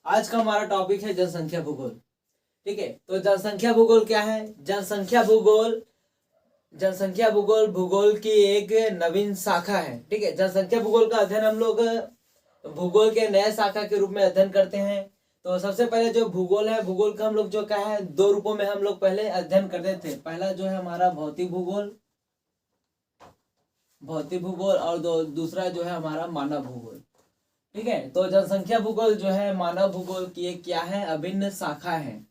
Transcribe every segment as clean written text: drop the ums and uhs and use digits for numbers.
आज का हमारा टॉपिक है जनसंख्या भूगोल। ठीक है, तो जनसंख्या भूगोल क्या है? जनसंख्या भूगोल भूगोल की एक नवीन शाखा है। ठीक है, जनसंख्या भूगोल का अध्ययन हम लोग भूगोल के नए शाखा के रूप में अध्ययन करते हैं। तो सबसे पहले जो भूगोल है, भूगोल का हम लोग जो क्या है, दो रूपों में हम लोग पहले अध्ययन करते थे। पहला जो है हमारा भौतिक भूगोल और दूसरा जो है हमारा मानव भूगोल। ठीक है, तो जनसंख्या भूगोल जो है मानव भूगोल की एक क्या है, अभिन्न शाखा है।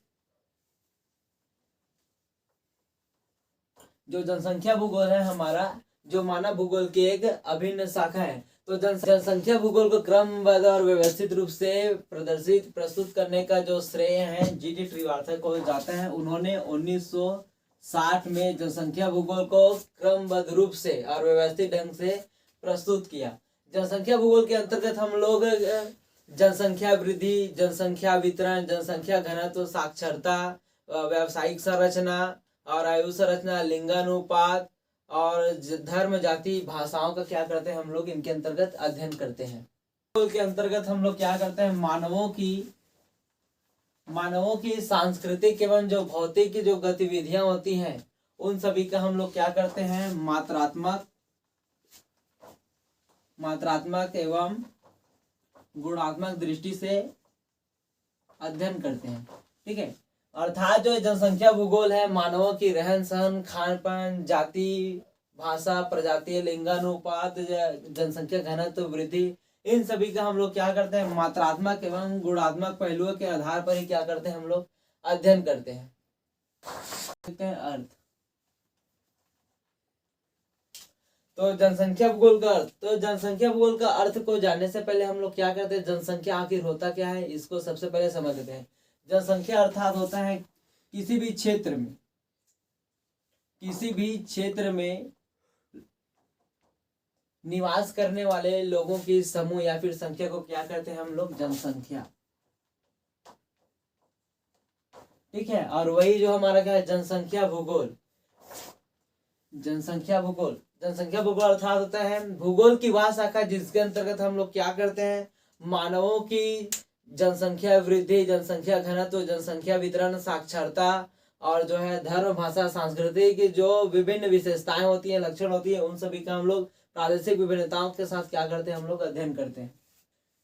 जो जनसंख्या भूगोल है हमारा, जो मानव भूगोल की एक अभिन्न शाखा है। तो जनसंख्या भूगोल को क्रमबद्ध और व्यवस्थित रूप से प्रस्तुत करने का जो श्रेय है जीडी श्रीवास्तव को जाता है। उन्होंने 1960 में जनसंख्या भूगोल को क्रमबद्ध रूप से और व्यवस्थित ढंग से प्रस्तुत किया। जनसंख्या भूगोल के अंतर्गत हम लोग जनसंख्या वृद्धि, जनसंख्या वितरण, जनसंख्या घनत्व, साक्षरता, व्यावसायिक संरचना और आयु संरचना, लिंगानुपात और धर्म, जाति, भाषाओं का क्या करते हैं हम लोग, इनके अंतर्गत अध्ययन करते हैं। के अंतर्गत हम लोग क्या करते हैं, मानवों की सांस्कृतिक एवं जो भौतिक की जो गतिविधियां होती हैं उन सभी का हम लोग क्या करते हैं, मात्रात्मक एवं गुणात्मक दृष्टि से अध्ययन करते हैं। ठीक है, अर्थात जो जनसंख्या भूगोल है मानवों की रहन सहन, खान पान, जाति, भाषा, प्रजाति, लिंगानुपात, जनसंख्या घनत्व, वृद्धि, इन सभी का हम लोग क्या करते हैं, मात्रात्मक एवं गुणात्मक पहलुओं के आधार पर ही क्या करते हैं हम लोग, अध्ययन करते हैं। अर्थ, तो जनसंख्या भूगोल का अर्थ को जानने से पहले हम लोग क्या करते हैं, जनसंख्या आखिर होता क्या है इसको सबसे पहले समझ लेते हैं। जनसंख्या अर्थात होता है किसी भी क्षेत्र में निवास करने वाले लोगों की समूह या फिर संख्या को क्या करते हैं हम लोग, जनसंख्या। ठीक है, और वही जो हमारा क्या है, जनसंख्या भूगोल अर्थात होता है भूगोल की वह शाखा जिसके अंतर्गत हम लोग क्या करते हैं, मानवों की जनसंख्या वृद्धि, जनसंख्या घनत्व, जनसंख्या वितरण, साक्षरता और जो है धर्म, भाषा, संस्कृति की जो विभिन्न विशेषताएं होती हैं, लक्षण होती है, उन सभी का हम लोग प्रादेशिक विभिन्नताओं के साथ क्या करते हैं, हम लोग अध्ययन करते हैं।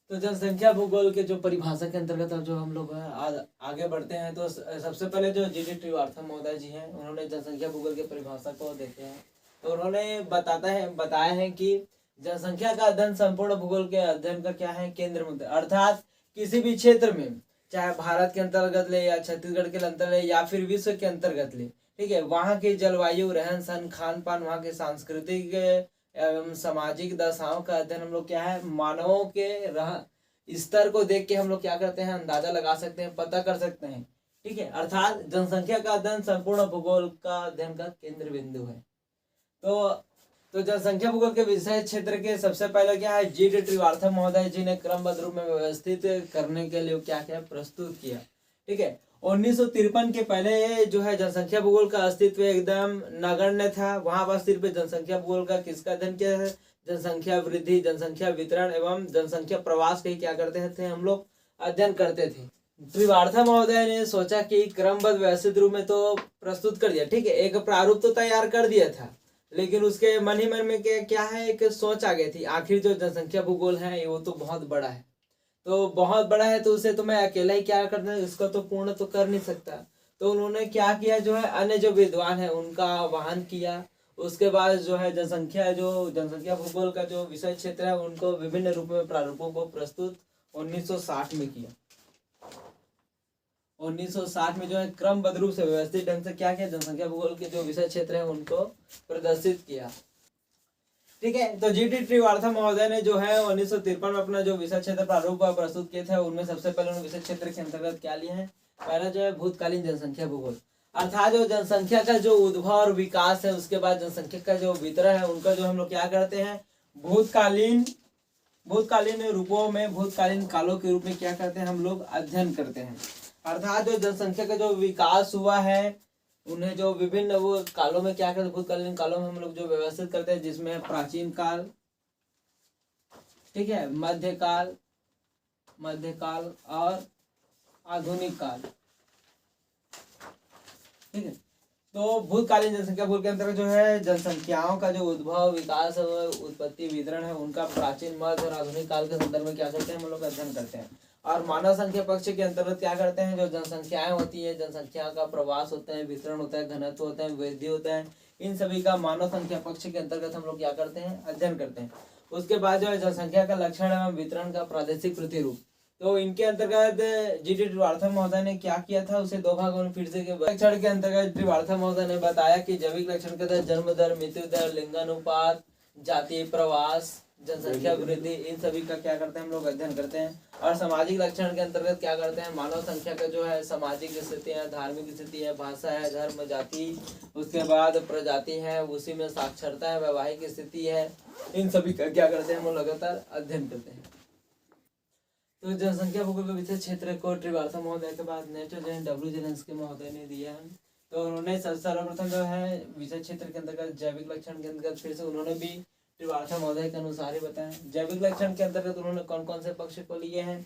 तो जनसंख्या भूगोल के जो परिभाषा के अंतर्गत अब जो हम लोग आगे बढ़ते हैं, तो सबसे पहले जो जीडी श्रीवास्तव महोदय जी हैं, उन्होंने जनसंख्या भूगोल के परिभाषा को देते हैं। तो उन्होंने बताया है कि जनसंख्या का अध्ययन संपूर्ण भूगोल के अध्ययन का क्या है, केंद्र मुद्दा। अर्थात किसी भी क्षेत्र में, चाहे भारत के अंतर्गत ले या छत्तीसगढ़ के अंतर्गत ले या फिर विश्व के अंतर्गत ले, ठीक है, वहाँ की जलवायु, रहन सहन, खान पान, वहाँ के सांस्कृतिक एवं सामाजिक दशाओं का अध्ययन हम लोग क्या है, मानवों के स्तर को देख के हम लोग क्या करते हैं, अंदाजा लगा सकते हैं, पता कर सकते हैं। ठीक है, अर्थात जनसंख्या का अध्ययन संपूर्ण भूगोल का अध्ययन का केंद्र बिंदु है। तो जनसंख्या भूगोल के विषय क्षेत्र के सबसे पहले क्या है, जीडी श्रीवास्तव महोदय जी ने क्रमबद्ध रूप में व्यवस्थित करने के लिए क्या किया, प्रस्तुत किया। ठीक है, 1953 के पहले जो है जनसंख्या भूगोल का अस्तित्व एकदम नगण्य था। वहां पर सिर्फ जनसंख्या भूगोल का किसका अध्ययन किया है, जनसंख्या वृद्धि, जनसंख्या वितरण एवं जनसंख्या प्रवास के क्या करते थे हम लोग, अध्ययन करते थे। श्रीवास्तव महोदय ने सोचा कि क्रमबद्ध व्यवस्थित रूप में तो प्रस्तुत कर दिया, ठीक है, एक प्रारूप तो तैयार कर दिया था, लेकिन उसके मन ही मन में क्या है, एक सोच आ गई थी, आखिर जो जनसंख्या भूगोल है वो तो बहुत बड़ा है, तो उसे तो मैं अकेला ही क्या करना, इसको तो पूर्ण तो कर नहीं सकता। तो उन्होंने क्या किया, जो है अन्य जो विद्वान है उनका आह्वान किया। उसके बाद जो है जनसंख्या भूगोल का जो विषय क्षेत्र है उनको विभिन्न रूप में प्रारूपों को प्रस्तुत 1960 में किया। 1960 में जो है क्रमबद्ध रूप से व्यवस्थित ढंग से क्या किया, जनसंख्या भूगोल के जो विषय क्षेत्र है उनको प्रदर्शित किया। ठीक है, तो जीडी श्रीवास्तव महोदय ने जो है 1953 में अपना जो विषय क्षेत्र प्रारूप प्रस्तुत किए थे, उनमें सबसे पहले उन्होंने विषय क्षेत्र के अंतर्गत क्या लिए हैं, पहला जो है भूतकालीन जनसंख्या भूगोल, अर्थात जो जनसंख्या का जो उद्भव और विकास है, उसके बाद जनसंख्या का जो वितरण है, उनका जो हम लोग क्या करते हैं, भूतकालीन रूपों में, भूतकालीन कालों के रूप में क्या करते हैं हम लोग, अध्ययन करते हैं। अर्थात जो जनसंख्या का जो विकास हुआ है उन्हें जो विभिन्न वो कालों में क्या करते हैं, भूतकालीन कालों में हम लोग जो व्यवस्थित करते हैं, जिसमें प्राचीन काल, ठीक है, मध्यकाल और आधुनिक काल। ठीक है, तो भूतकालीन जनसंख्या भूल के अंतर्गत जो है जनसंख्याओं का जो उद्भव, विकास और उत्पत्ति, वितरण है उनका प्राचीन, मध्य और आधुनिक काल के संदर्भ में क्या करते हैं हम लोग अध्ययन करते हैं। और मानव संख्या पक्ष के अंतर्गत क्या करते हैं, जो जनसंख्याएं होती है, जनसंख्या का प्रवास होता है, वितरण होता है, घनत्व होता है, वृद्धि होता है, इन सभी का मानव संख्या पक्ष के अंतर्गत हम लोग क्या करते हैं अध्ययन करते हैं। उसके बाद जो है जनसंख्या का लक्षण एवं वितरण का प्रादेशिक प्रतिरूप, तो इनके अंतर्गत जी.डी. त्रिवार्थम महोदय ने क्या किया था, उसे दो भागों में फिर से लक्षण के अंतर्गत त्रिवार्थम महोदय ने बताया कि जैविक लक्षण के तहत जन्म दर, मृत्यु दर, लिंगानुपात, जातीय प्रवास, जनसंख्या वृद्धि, इन सभी का क्या करते हैं हम लोग अध्ययन करते हैं। और सामाजिक लक्षण के अंतर्गत क्या करते हैं, मानव संख्या का जो है सामाजिक स्थिति है, धार्मिक स्थिति है, भाषा है, धर्म, जाति, उसके बाद प्रजाति है, उसी में साक्षरता है, वैवाहिक स्थिति है, इन सभी का क्या करते हैं हम लोग लगातार अध्ययन करते हैं। तो जनसंख्या भूगोल के विशेष क्षेत्र को त्रिवार्थम महोदय के बाद नेचर जो है डब्ल्यू जेलेंस्की महोदय ने दिया है। तो उन्होंने सर्वप्रथम जो है विशेष क्षेत्र के अंतर्गत जैविक लक्षण के अंतर्गत फिर से उन्होंने भी त्रिवार्थम महोदय के अनुसार ही बताया। जैविक लक्षण के अंतर्गत उन्होंने कौन कौन से पक्ष को लिए हैं,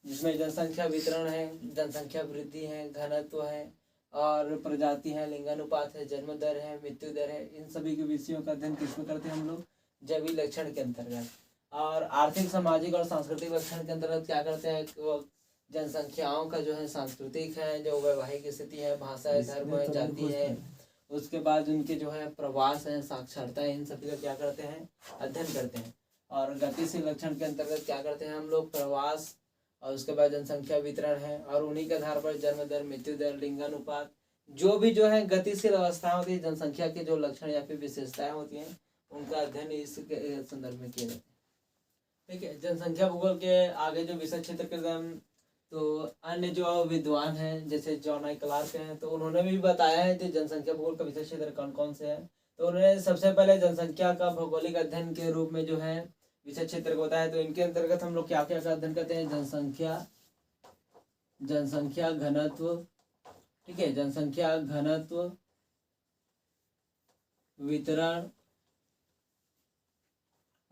जिसमें जनसंख्या वितरण है, जनसंख्या वृद्धि है, घनत्व है और प्रजाति है, लिंगानुपात है, जन्म दर है, मृत्यु दर है, इन सभी के विषयों का अध्ययन किसमें करते हैं हम लोग, जैविक लक्षण के अंतर्गत। और आर्थिक, सामाजिक और सांस्कृतिक लक्षण के अंतर्गत क्या करते हैं, वो जनसंख्याओं का जो है सांस्कृतिक है, जो वैवाहिक स्थिति है, भाषा है, धर्म है, जाति है, उसके बाद उनके जो है प्रवास है, साक्षरता है, इन सभी का क्या करते हैं अध्ययन करते हैं। और गतिशील लक्षण के अंतर्गत क्या करते हैं हम लोग, प्रवास, और उसके बाद जनसंख्या वितरण है, और उन्हीं के आधार पर जन्म दर, मृत्यु दर, लिंगानुपात, जो भी जो है गतिशील अवस्था होती है, जनसंख्या के जो लक्षण या फिर विशेषताएं होती हैं, उनका अध्ययन इस संदर्भ में किया जाता है। ठीक है, जनसंख्या भूगोल के आगे जो विषय क्षेत्र के तो अन्य जो विद्वान हैं जैसे जॉन आई क्लार्क हैं, तो उन्होंने भी बताया है कि जनसंख्या भूगोल का विषय क्षेत्र कौन कौन से हैं। तो उन्होंने सबसे पहले जनसंख्या का भौगोलिक अध्ययन के रूप में जो है विषय क्षेत्र को बताया। तो इनके अंतर्गत हम लोग क्या क्या अध्ययन करते हैं, जनसंख्या घनत्व, ठीक है, जनसंख्या घनत्व, वितरण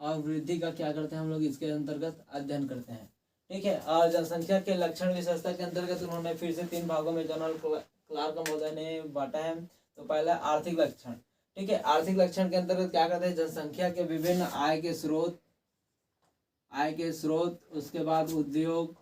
और वृद्धि का क्या करते हैं हम लोग इसके अंतर्गत अध्ययन करते हैं। ठीक है, और जनसंख्या के लक्षण विशेषता के अंतर्गत उन्होंने फिर से 3 भागों में जॉन क्लार्क महोदय ने बांटा है। तो पहला आर्थिक लक्षण, ठीक है, आर्थिक लक्षण के अंतर्गत क्या करते हैं, जनसंख्या के विभिन्न आय के स्रोत, उसके बाद उद्योग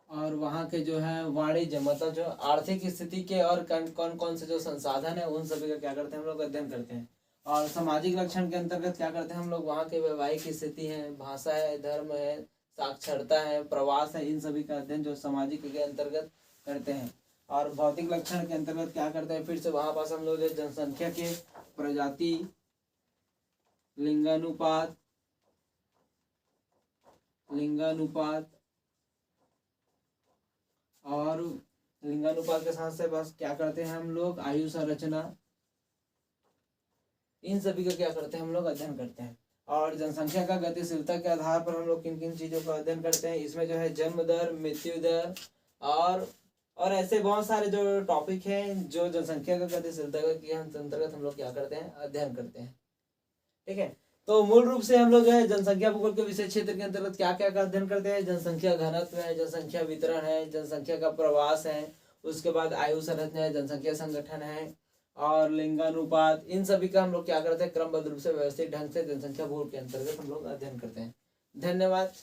और वहाँ के जो है वाणिज्य, मतलब जो आर्थिक स्थिति के और कौन कौन से जो संसाधन है उन सभी का क्या करते हैं हम लोग अध्ययन करते हैं। और सामाजिक लक्षण के अंतर्गत क्या करते हैं हम लोग, वहाँ के वैवाहिक स्थिति है, भाषा है, धर्म है, साक्षरता है, प्रवास है, इन सभी का अध्ययन जो सामाजिक के अंतर्गत करते हैं। और भौतिक लक्षण के अंतर्गत क्या करते हैं, फिर से वहाँ पास हम लोग जनसंख्या के प्रजाति, लिंगानुपात और लिंगानुपात के साथ से बस क्या करते हैं हम लोग, आयु संरचना, इन सभी का क्या करते हैं हम लोग अध्ययन करते हैं। और जनसंख्या का गतिशीलता के आधार पर हम लोग किन किन चीज़ों का अध्ययन करते हैं, इसमें जो है जन्म दर, मृत्यु दर और ऐसे बहुत सारे जो टॉपिक हैं जो जनसंख्या का गतिशीलता के अंतर्गत हम लोग क्या करते हैं अध्ययन करते हैं। ठीक है, तो मूल रूप से हम लोग जो है जनसंख्या भूगोल के विषय क्षेत्र के अंतर्गत क्या क्या का अध्ययन करते हैं, जनसंख्या घनत्व है, जनसंख्या वितरण है, जनसंख्या का प्रवास है, उसके बाद आयु संरचना है, जनसंख्या संगठन है और लिंगानुपात, इन सभी का हम लोग क्या करते हैं क्रमबद्ध रूप से व्यवस्थित ढंग से जनसंख्या भूगोल के अंतर्गत हम लोग अध्ययन करते हैं। धन्यवाद।